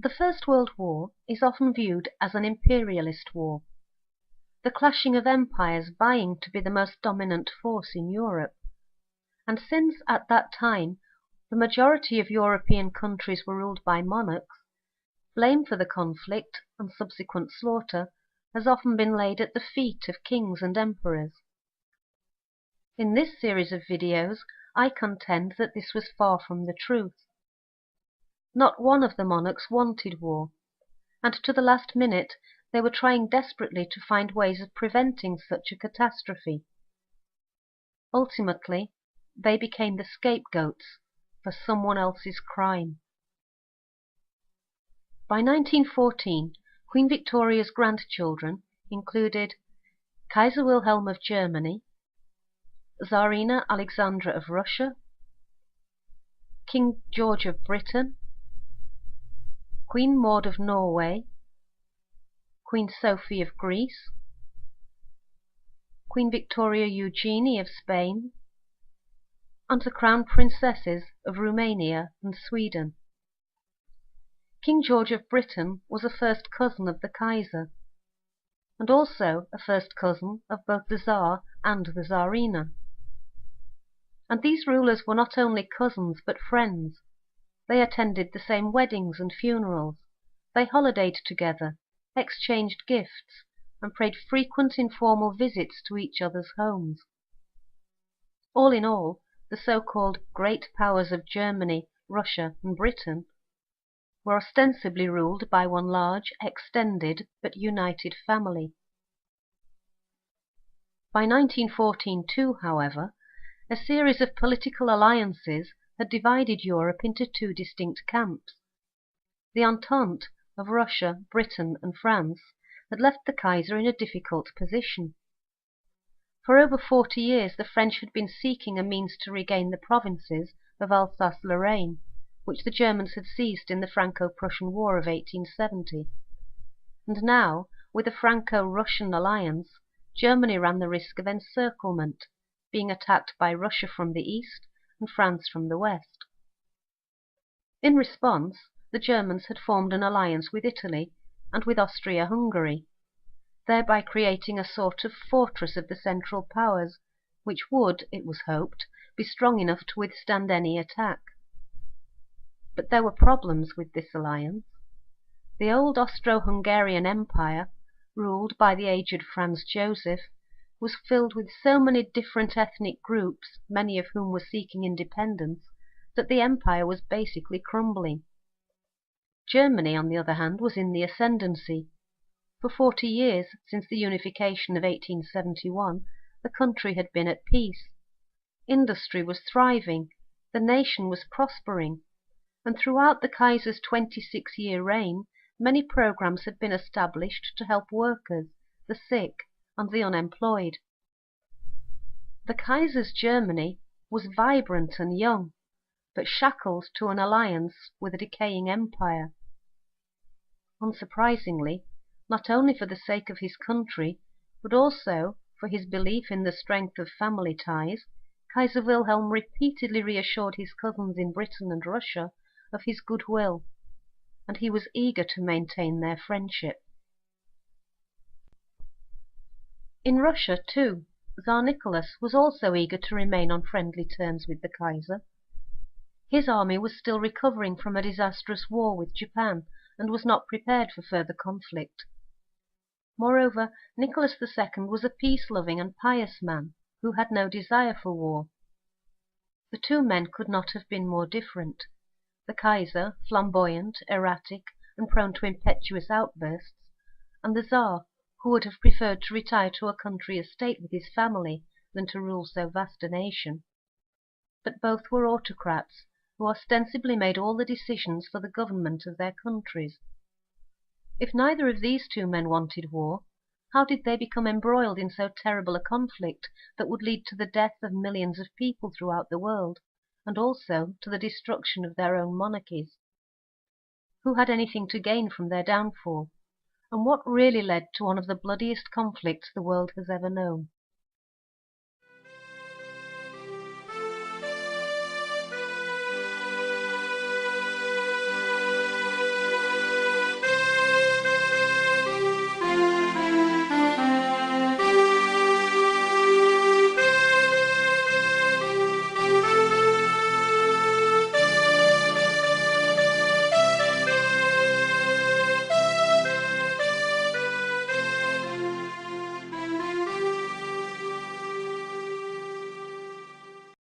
The First World War is often viewed as an imperialist war, the clashing of empires vying to be the most dominant force in Europe. And since at that time the majority of European countries were ruled by monarchs, blame for the conflict and subsequent slaughter has often been laid at the feet of kings and emperors. In this series of videos, I contend that this was far from the truth. Not one of the monarchs wanted war, and to the last minute they were trying desperately to find ways of preventing such a catastrophe. Ultimately, they became the scapegoats for someone else's crime. By 1914, Queen Victoria's grandchildren included Kaiser Wilhelm of Germany, Tsarina Alexandra of Russia, King George of Britain, Queen Maud of Norway, Queen Sophie of Greece, Queen Victoria Eugenie of Spain, and the Crown Princesses of Romania and Sweden. King George of Britain was a first cousin of the Kaiser, and also a first cousin of both the Tsar and the Tsarina. And these rulers were not only cousins but friends. They attended the same weddings and funerals, they holidayed together, exchanged gifts, and paid frequent informal visits to each other's homes. All in all, the so-called great powers of Germany, Russia, and Britain were ostensibly ruled by one large, extended, but united family. By 1914 too, however, a series of political alliances had divided Europe into two distinct camps. The Entente of Russia, Britain, and France had left the Kaiser in a difficult position. For over 40 years the French had been seeking a means to regain the provinces of Alsace-Lorraine, which the Germans had seized in the Franco-Prussian War of 1870. And now, with a Franco-Russian alliance, Germany ran the risk of encirclement, being attacked by Russia from the east and France from the west. In response, the Germans had formed an alliance with Italy and with Austria-Hungary, thereby creating a sort of fortress of the Central Powers, which would, it was hoped, be strong enough to withstand any attack. But there were problems with this alliance. The old Austro-Hungarian Empire, ruled by the aged Franz Joseph, was filled with so many different ethnic groups, many of whom were seeking independence, that the empire was basically crumbling. Germany, on the other hand, was in the ascendancy. For 40 years, since the unification of 1871, the country had been at peace. Industry was thriving, the nation was prospering, and throughout the Kaiser's 26-year reign, many programs had been established to help workers, the sick, and the unemployed. The Kaiser's Germany was vibrant and young, but shackled to an alliance with a decaying empire. Unsurprisingly, not only for the sake of his country, but also for his belief in the strength of family ties, Kaiser Wilhelm repeatedly reassured his cousins in Britain and Russia of his goodwill, and he was eager to maintain their friendship. In Russia, too, Tsar Nicholas was also eager to remain on friendly terms with the Kaiser. His army was still recovering from a disastrous war with Japan and was not prepared for further conflict. Moreover, Nicholas II was a peace-loving and pious man who had no desire for war. The two men could not have been more different. The Kaiser, flamboyant, erratic, and prone to impetuous outbursts, and the Tsar, who would have preferred to retire to a country estate with his family than to rule so vast a nation. But both were autocrats, who ostensibly made all the decisions for the government of their countries. If neither of these two men wanted war, how did they become embroiled in so terrible a conflict that would lead to the death of millions of people throughout the world, and also to the destruction of their own monarchies? Who had anything to gain from their downfall? And what really led to one of the bloodiest conflicts the world has ever known?